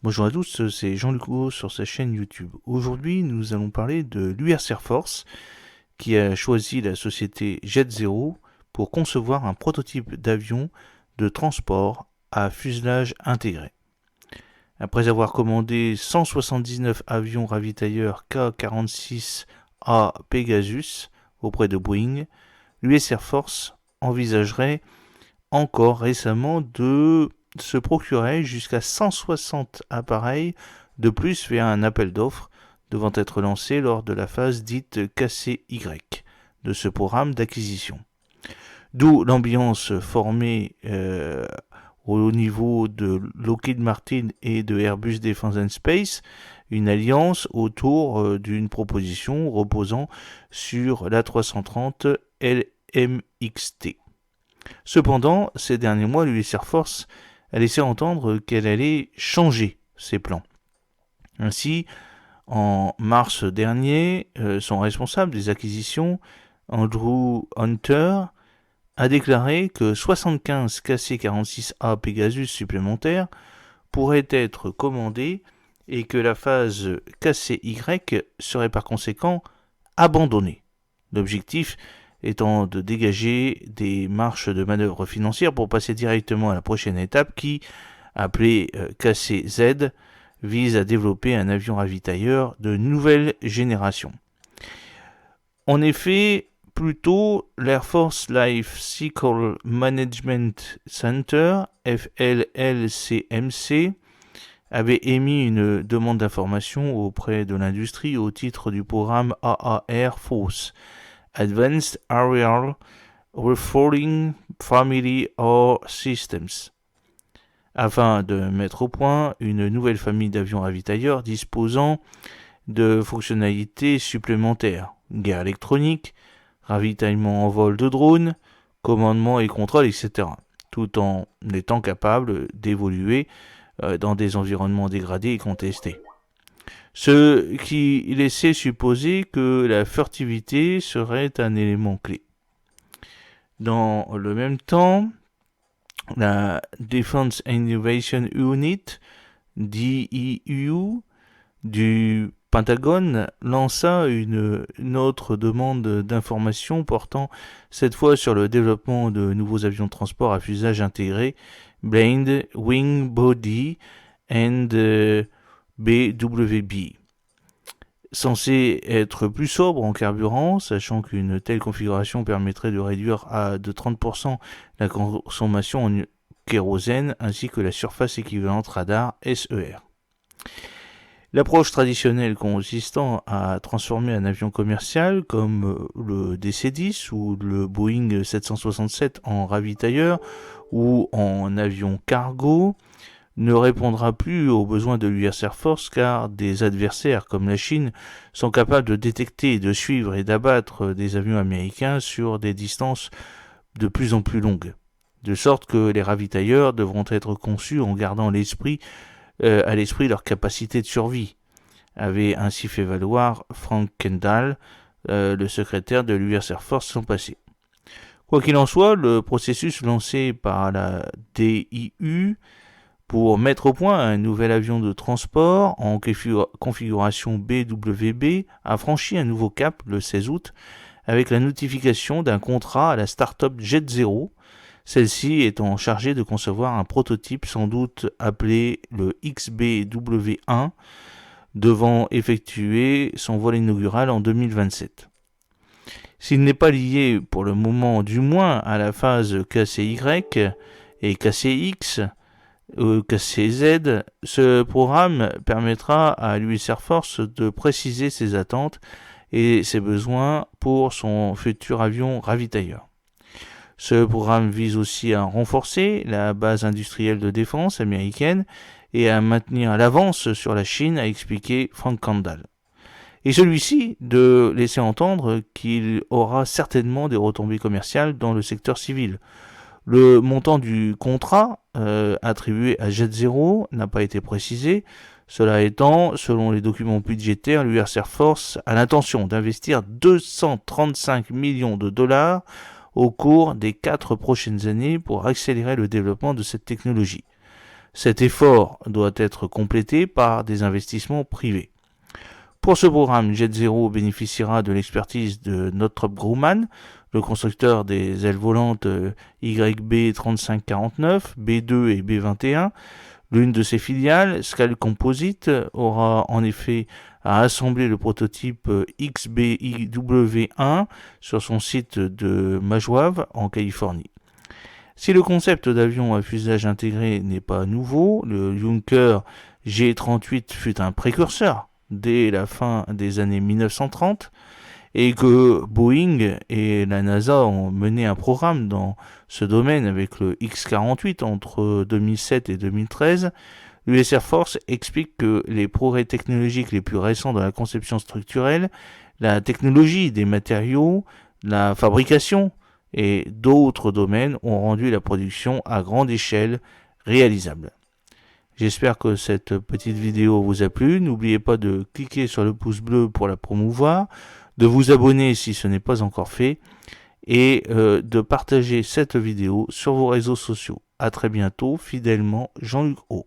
Bonjour à tous, c'est Jean-Luc Huot sur sa chaîne YouTube. Aujourd'hui, nous allons parler de l'US Air Force qui a choisi la société JetZero pour concevoir un prototype d'avion de transport à fuselage intégré. Après avoir commandé 179 avions ravitailleurs K-46A Pegasus auprès de Boeing, l'US Air Force envisagerait encore récemment de se procurer jusqu'à 160 appareils de plus via un appel d'offres devant être lancé lors de la phase dite KCY de ce programme d'acquisition. D'où l'ambiance formée au niveau de Lockheed Martin et de Airbus Defence and Space, une alliance autour d'une proposition reposant sur l'A330 LMXT. Cependant, ces derniers mois, l'US Air Force a laissé entendre qu'elle allait changer ses plans. Ainsi, en mars dernier, son responsable des acquisitions, Andrew Hunter, a déclaré que 75 KC-46A Pegasus supplémentaires pourraient être commandés et que la phase KCY serait par conséquent abandonnée. L'objectif étant de dégager des marges de manœuvre financières pour passer directement à la prochaine étape qui, appelée KCZ, vise à développer un avion ravitailleur de nouvelle génération. En effet, plus tôt, l'Air Force Life Cycle Management Center, FLLCMC, avait émis une demande d'information auprès de l'industrie au titre du programme AAR Force, Advanced Aerial Refueling Family or Systems, afin de mettre au point une nouvelle famille d'avions ravitailleurs disposant de fonctionnalités supplémentaires, guerre électronique, ravitaillement en vol de drones, commandement et contrôle, etc., tout en étant capable d'évoluer dans des environnements dégradés et contestés. Ce qui laissait supposer que la furtivité serait un élément clé. Dans le même temps, la Defense Innovation Unit, DIU, du Pentagone lança une autre demande d'information portant cette fois sur le développement de nouveaux avions de transport à fuselage intégré, Blind Wing Body and BWB, censé être plus sobre en carburant, sachant qu'une telle configuration permettrait de réduire de 30% la consommation en kérosène ainsi que la surface équivalente radar SER. L'approche traditionnelle consistant à transformer un avion commercial comme le DC-10 ou le Boeing 767 en ravitailleur ou en avion cargo ne répondra plus aux besoins de l'US Air Force car des adversaires comme la Chine sont capables de détecter, de suivre et d'abattre des avions américains sur des distances de plus en plus longues. De sorte que les ravitailleurs devront être conçus en gardant à l'esprit leur capacité de survie, avait ainsi fait valoir Frank Kendall, le secrétaire de l'US Air Force l'an passé. Quoi qu'il en soit, le processus lancé par la DIU pour mettre au point un nouvel avion de transport en configuration BWB a franchi un nouveau cap le 16 août avec la notification d'un contrat à la start-up JetZero, celle-ci étant chargée de concevoir un prototype sans doute appelé le XBW1, devant effectuer son vol inaugural en 2027. S'il n'est pas lié pour le moment du moins à la phase KCY et KCX, KCZ, ce programme permettra à l'US Air Force de préciser ses attentes et ses besoins pour son futur avion ravitailleur. Ce programme vise aussi à renforcer la base industrielle de défense américaine et à maintenir l'avance sur la Chine, a expliqué Frank Kendall. Et celui-ci de laisser entendre qu'il aura certainement des retombées commerciales dans le secteur civil. Le montant du contrat attribué à JetZero n'a pas été précisé. Cela étant, selon les documents budgétaires, l'US Air Force a l'intention d'investir 235 millions de dollars au cours des 4 prochaines années pour accélérer le développement de cette technologie. Cet effort doit être complété par des investissements privés. Pour ce programme, Jet0 bénéficiera de l'expertise de Northrop Grumman, le constructeur des ailes volantes YB3549, B2 et B21. L'une de ses filiales, Scale Composite, aura en effet à assembler le prototype XBIW1 sur son site de Majwave en Californie. Si le concept d'avion à fuselage intégré n'est pas nouveau, le Junkers G38 fut un précurseur dès la fin des années 1930 et que Boeing et la NASA ont mené un programme dans ce domaine avec le X-48 entre 2007 et 2013, l'US Air Force explique que les progrès technologiques les plus récents dans la conception structurelle, la technologie des matériaux, la fabrication et d'autres domaines ont rendu la production à grande échelle réalisable. J'espère que cette petite vidéo vous a plu. N'oubliez pas de cliquer sur le pouce bleu pour la promouvoir, de vous abonner si ce n'est pas encore fait et de partager cette vidéo sur vos réseaux sociaux. A très bientôt, fidèlement Jean-Luc O.